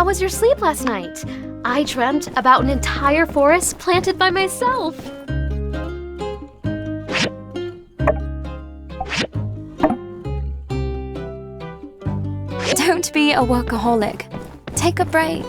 how was your sleep last night? I dreamt about an entire forest planted by myself. Don't be a workaholic. Take a break.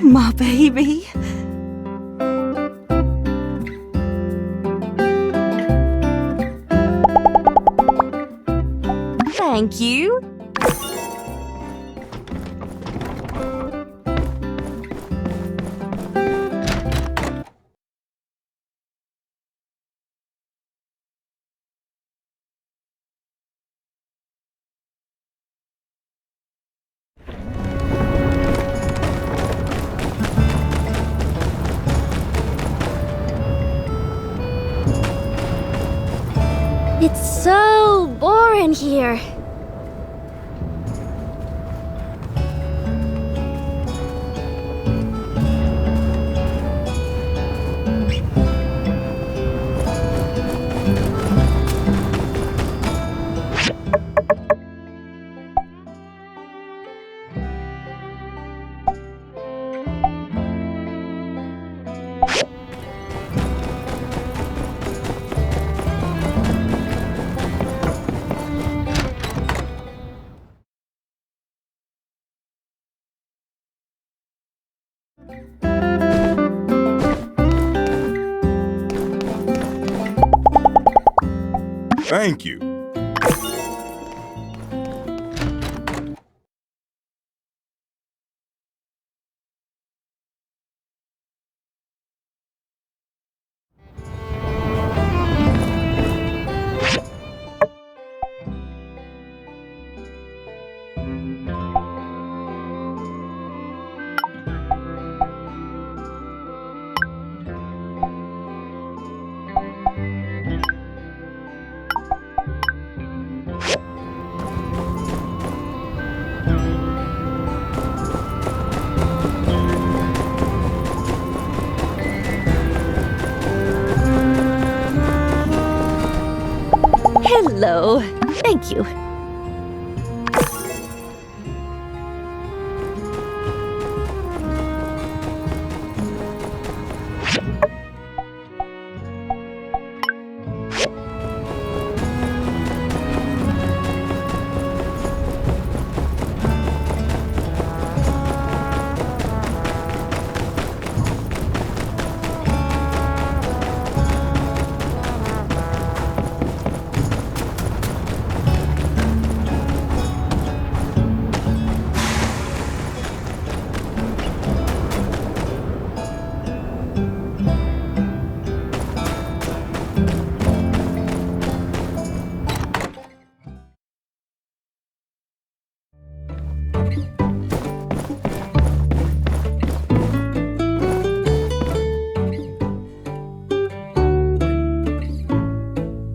My baby. Thank you. It's so boring here. Thank you. Hello. Thank you.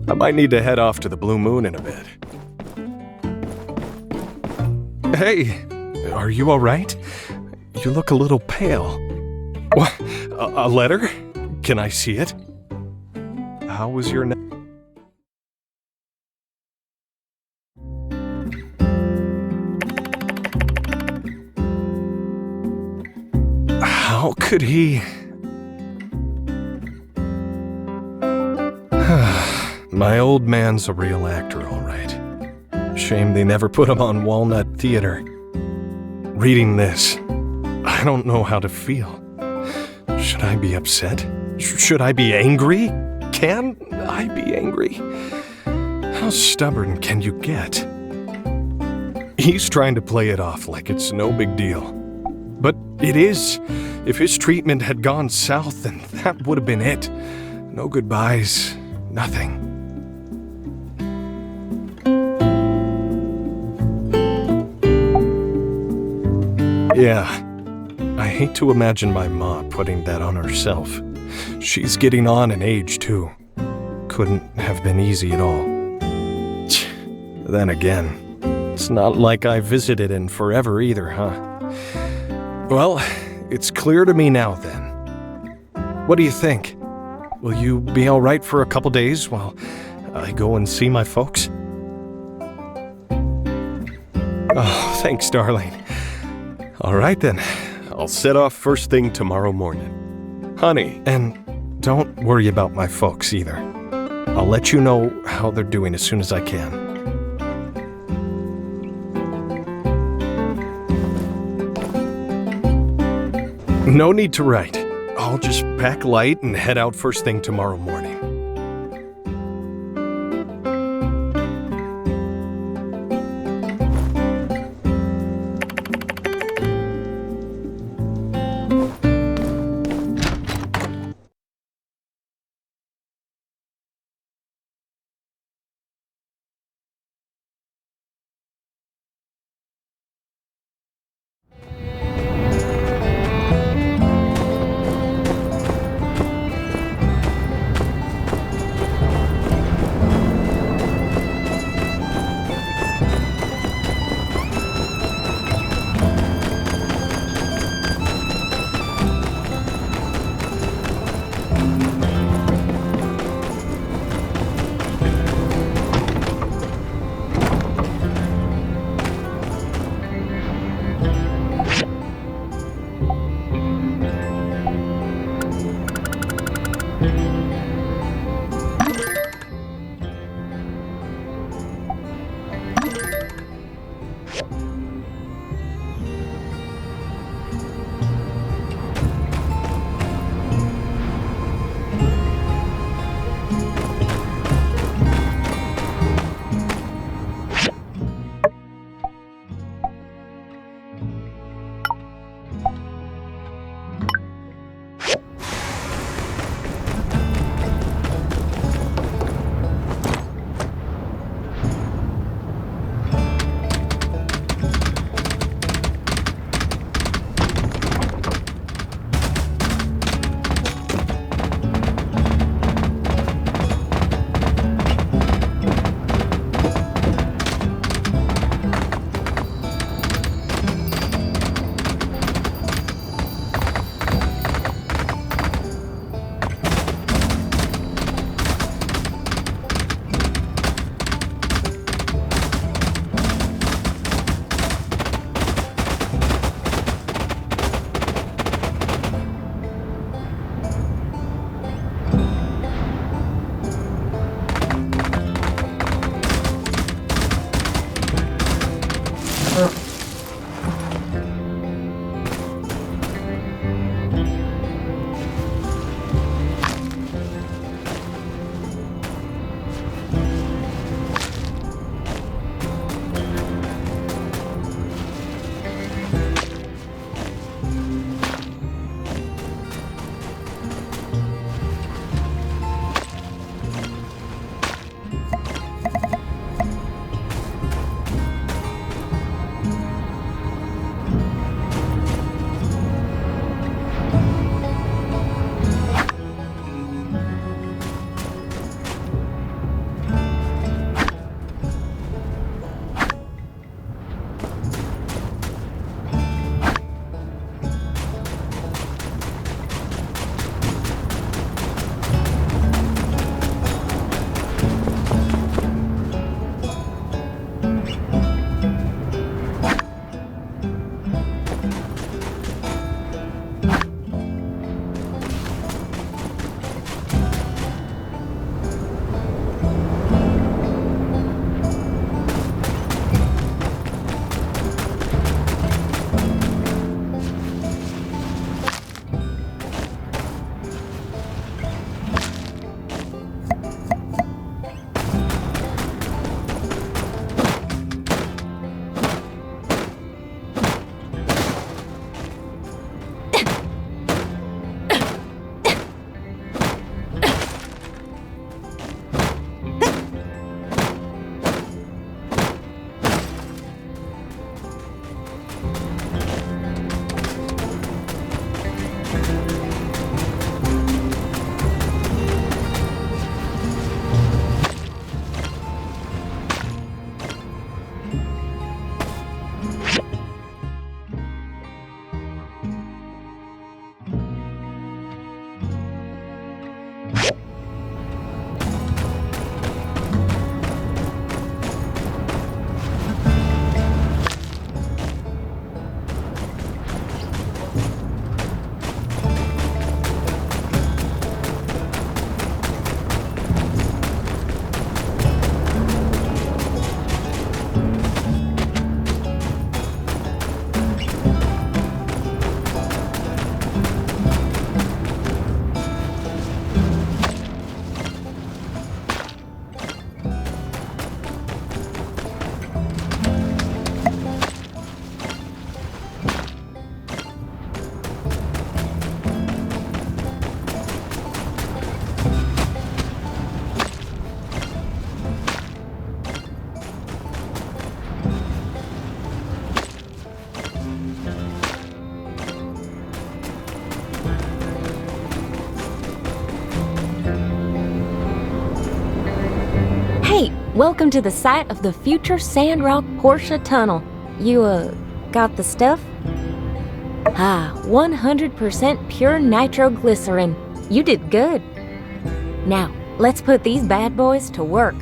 I might need to head off to the Blue Moon in a bit. Hey, are you all right? You look a little pale. What? A letter? Can I see it? How was your How could he... My old man's a real actor, all right. Shame they never put him on Walnut Theater. Reading this, I don't know how to feel. Should I be upset? Should I be angry? Can I be angry? How stubborn can you get? He's trying to play it off like it's no big deal. But it is. If his treatment had gone south, then that would have been it. No goodbyes, nothing. Yeah, I hate to imagine my ma putting that on herself. She's getting on in age, too. Couldn't have been easy at all. Then again, it's not like I visited in forever either, huh? Well, it's clear to me now then. What do you think? Will you be all right for a couple days while I go and see my folks? Oh, thanks, darling. All right then, I'll set off first thing tomorrow morning. Honey, and don't worry about my folks either. I'll let you know how they're doing as soon as I can. No need to write. I'll just pack light and head out first thing tomorrow morning. Welcome to the site of the future Sandrock Porsche Tunnel. You, got the stuff? 100% pure nitroglycerin. You did good. Now, let's put these bad boys to work.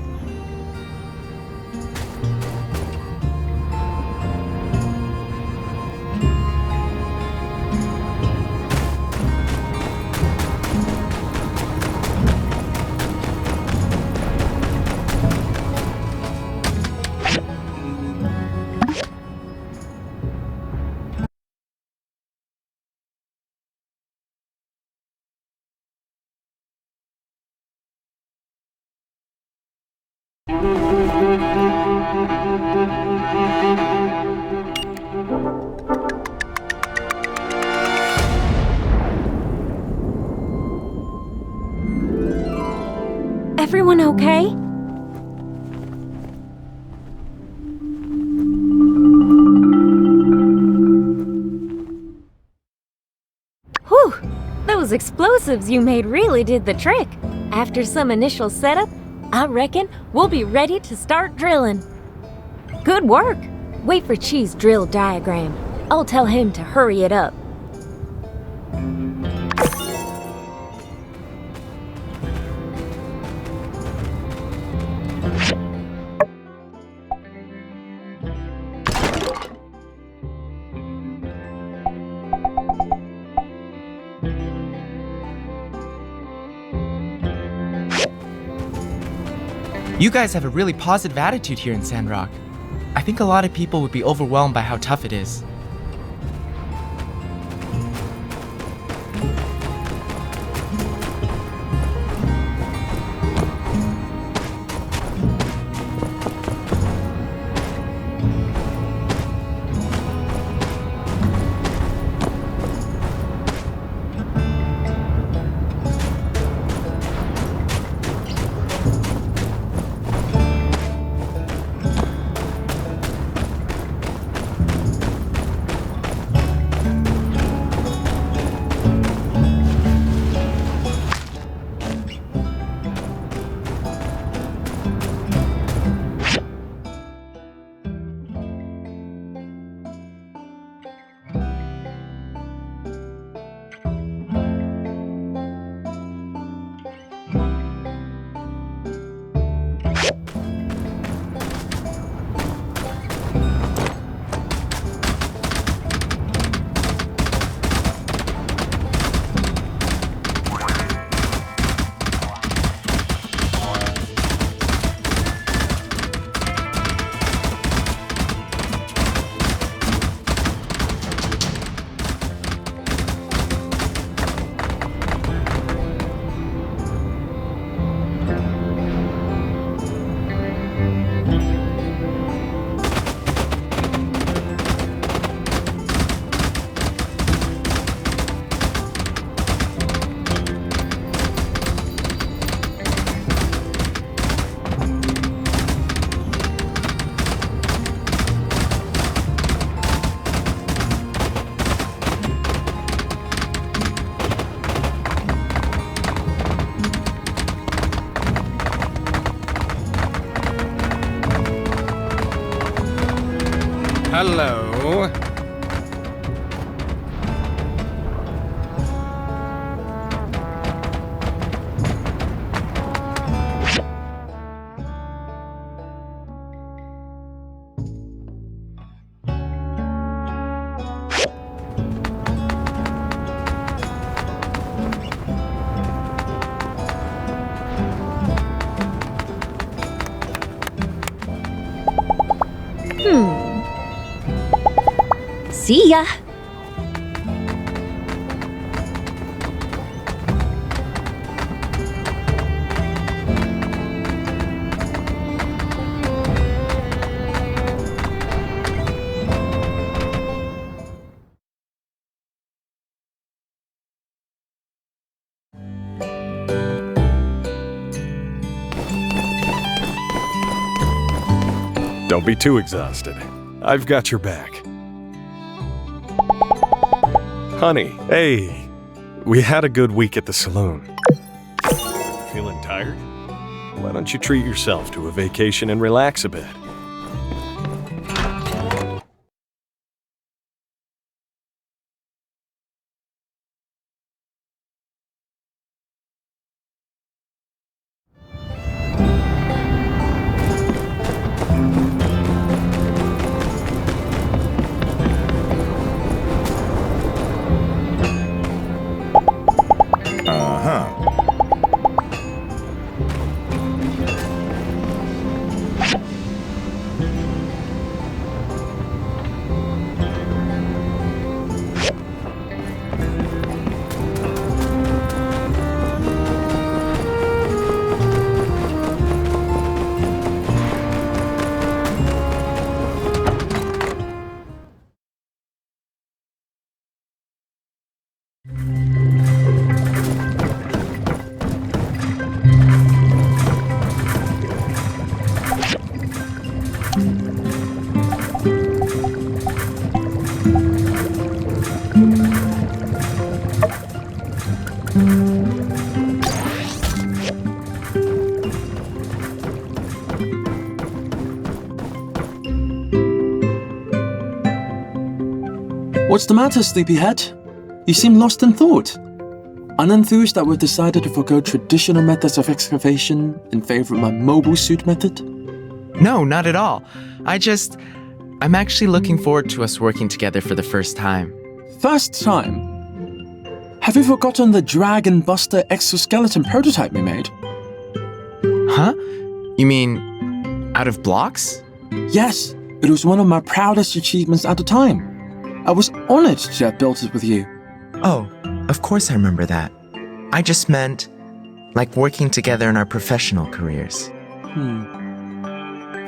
Everyone okay? Whew! Those explosives you made really did the trick. After some initial setup, I reckon we'll be ready to start drilling. Good work! Wait for Chi's drill diagram. I'll tell him to hurry it up. You guys have a really positive attitude here in Sandrock. I think a lot of people would be overwhelmed by how tough it is. Hello. See ya! Don't be too exhausted. I've got your back. Honey, hey, we had a good week at the saloon. Feeling tired? why don't you treat yourself to a vacation and relax a bit? What's the matter, sleepyhead? You seem lost in thought. Unenthused that we've decided to forgo traditional methods of excavation in favor of my mobile suit method? No, not at all. I'm actually looking forward to us working together for the first time. First time? Have you forgotten the Dragon Buster exoskeleton prototype we made? Huh? You mean out of blocks? Yes, it was one of my proudest achievements at the time. I was honored to have built it with you. Oh, of course I remember that. I just meant, like working together in our professional careers.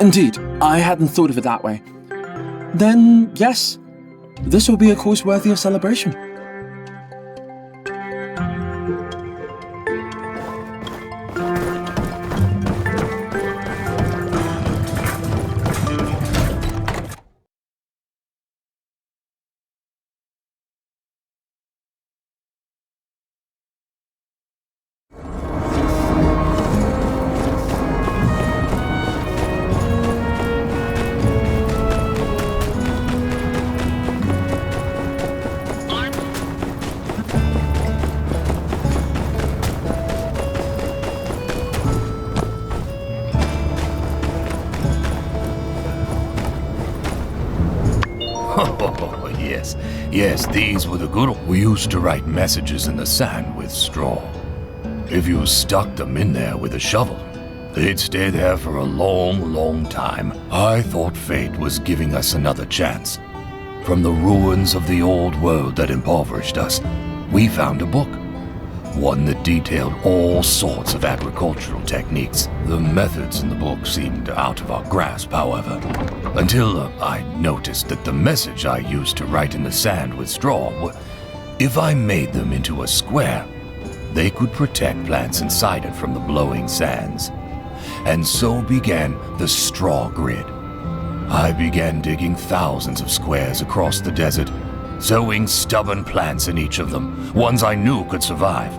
Indeed, I hadn't thought of it that way. Then, yes, this will be a course worthy of celebration. Oh, yes. Yes, these were the good old... We used to write messages in the sand with straw. If you stuck them in there with a shovel, they'd stay there for a long, long time. I thought fate was giving us another chance. From the ruins of the old world that impoverished us, we found a book. One that detailed all sorts of agricultural techniques. The methods in the book seemed out of our grasp, however, until I noticed that the message I used to write in the sand with straw, if I made them into a square, they could protect plants inside it from the blowing sands. And so began the straw grid. I began digging thousands of squares across the desert, sowing stubborn plants in each of them, ones I knew could survive.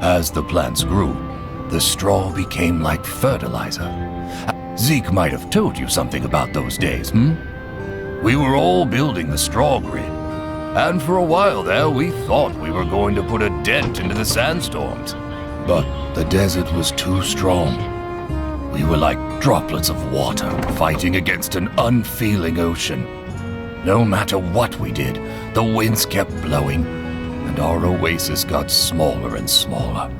As the plants grew, the straw became like fertilizer. Zeke might have told you something about those days, We were all building the straw grid, and for a while there we thought we were going to put a dent into the sandstorms. But the desert was too strong. We were like droplets of water fighting against an unfeeling ocean. No matter what we did, the winds kept blowing, and our oasis got smaller and smaller.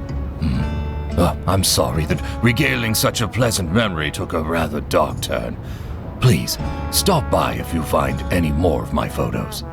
I'm sorry that regaling such a pleasant memory took a rather dark turn. Please, stop by if you find any more of my photos.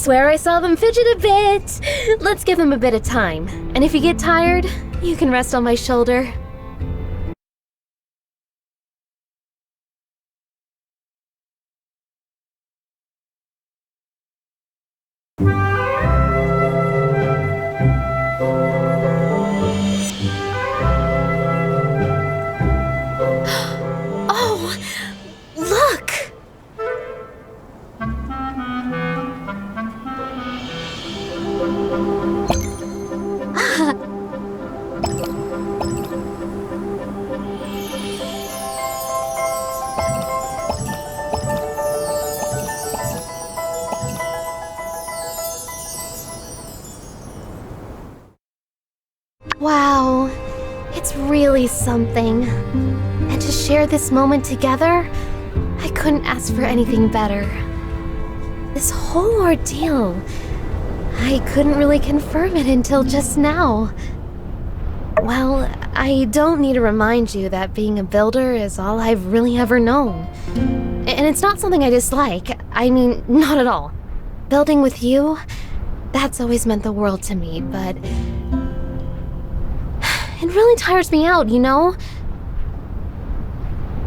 swear I saw them fidget a bit. Let's give them a bit of time. And if you get tired, you can rest on my shoulder. Oh, look! Wow, it's really something. And to share this moment together, I couldn't ask for anything better. This whole ordeal, I couldn't really confirm it until just now. Well, I don't need to remind you that being a builder is all I've really ever known. And it's not something I dislike. I mean, not at all. Building with you, that's always meant the world to me, but it really tires me out, you know?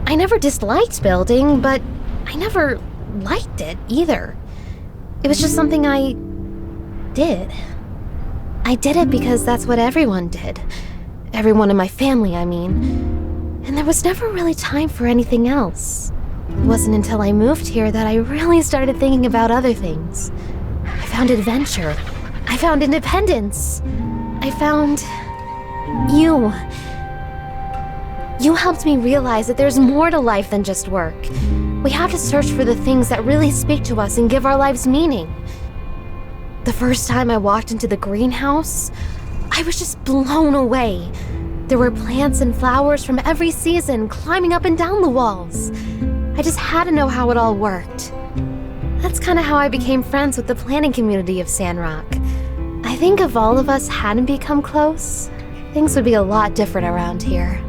I never disliked building, but I never liked it either. It was just something I did. I did it because that's what everyone did. Everyone in my family, I mean. And there was never really time for anything else. It wasn't until I moved here that I really started thinking about other things. I found adventure. I found independence. I found you. You helped me realize that there's more to life than just work. We have to search for the things that really speak to us and give our lives meaning. The first time I walked into the greenhouse, I was just blown away. There were plants and flowers from every season climbing up and down the walls. I just had to know how it all worked. That's kind of how I became friends with the planning community of Sandrock. I think if all of us hadn't become close, things would be a lot different around here.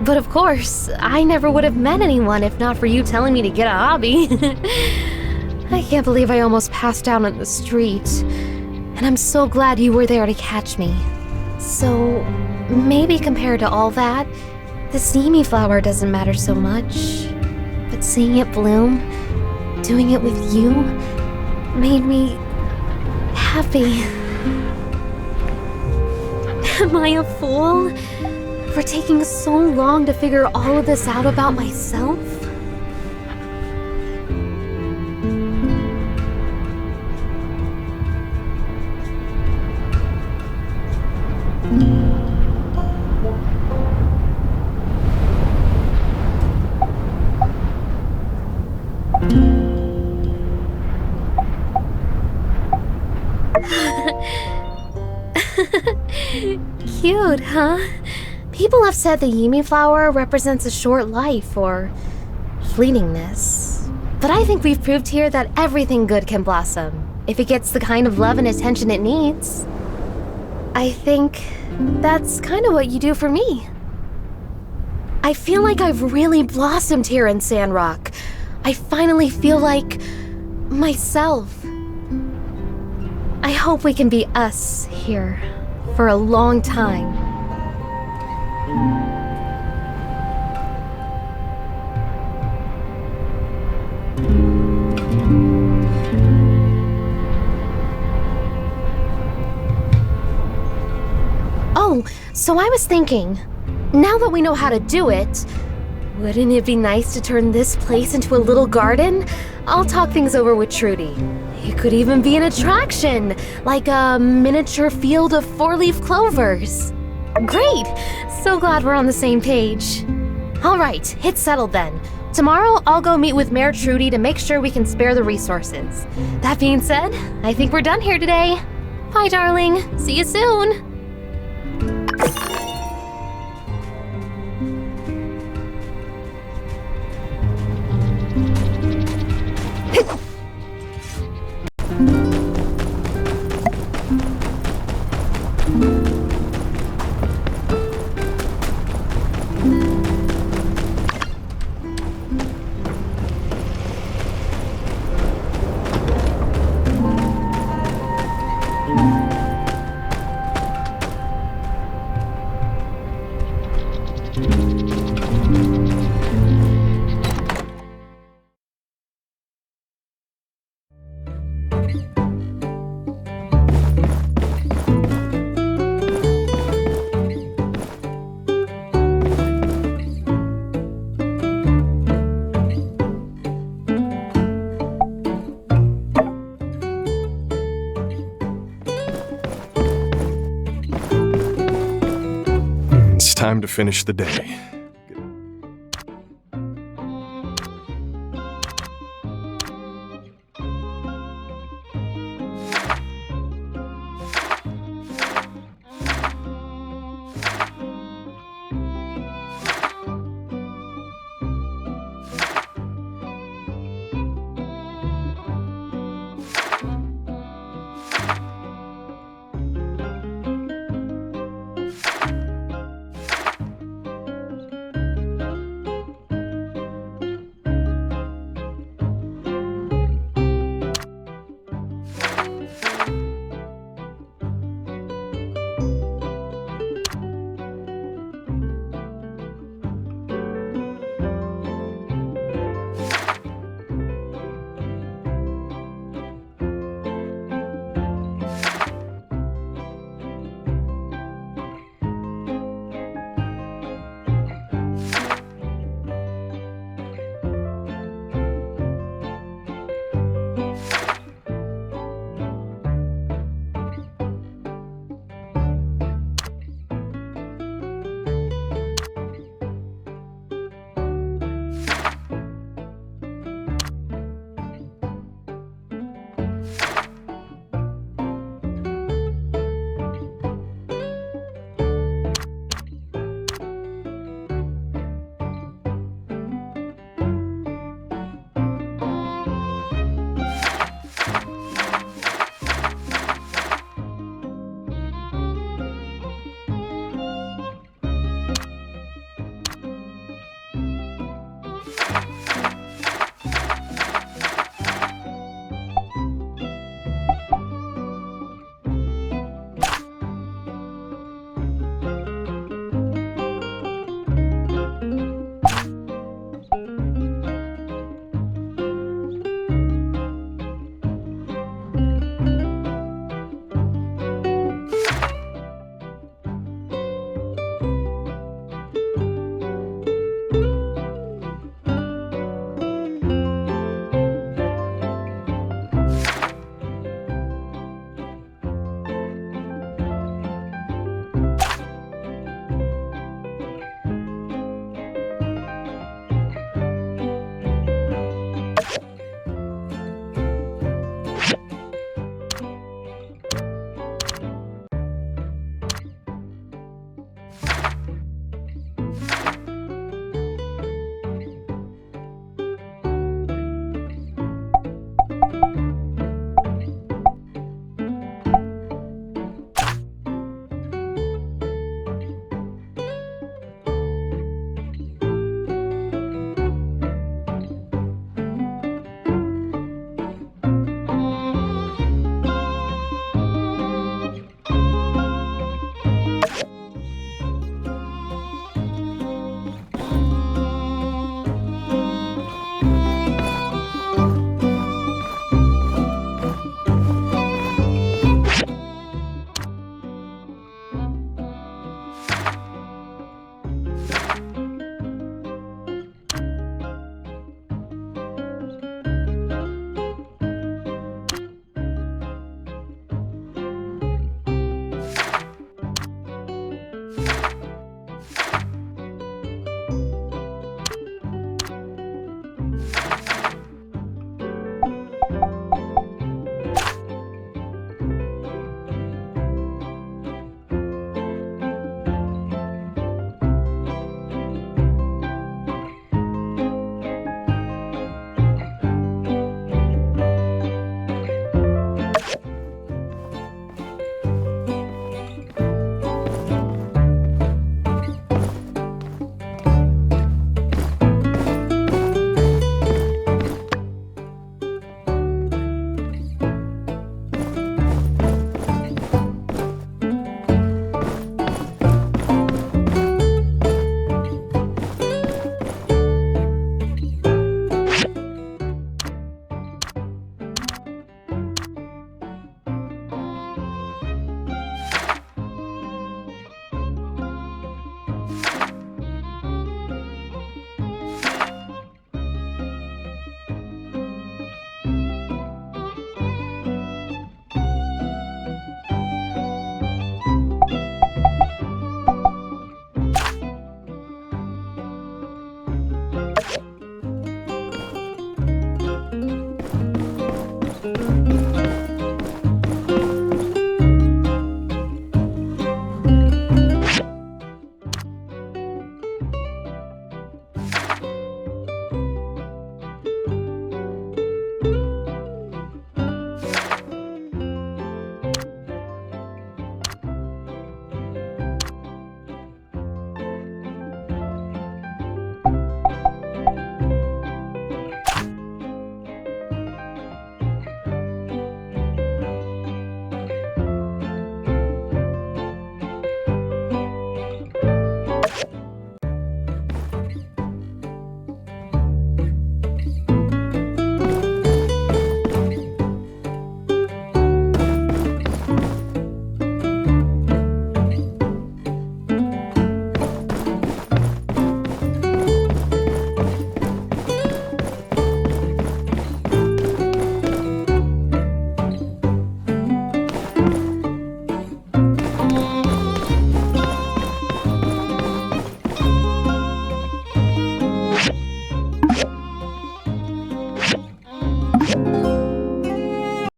But of course, I never would have met anyone if not for you telling me to get a hobby. I can't believe I almost passed out on the street. And I'm so glad you were there to catch me. So, maybe compared to all that, the steamy flower doesn't matter so much. But seeing it bloom, doing it with you, made me happy. Am I a fool for taking so long to figure all of this out about myself? Cute, huh? People have said the Yimi flower represents a short life or fleetingness. But I think we've proved here that everything good can blossom if it gets the kind of love and attention it needs. I think that's kind of what you do for me. I feel like I've really blossomed here in Sandrock. I finally feel like myself. I hope we can be us here for a long time. Oh, so I was thinking, now that we know how to do it, wouldn't it be nice to turn this place into a little garden? I'll talk things over with Trudy. It could even be an attraction, like a miniature field of four-leaf clovers. Great! So glad we're on the same page. All right, it's settled then. Tomorrow, I'll go meet with Mayor Trudy to make sure we can spare the resources. That being said, I think we're done here today. Bye, darling. See you soon. time to finish the day.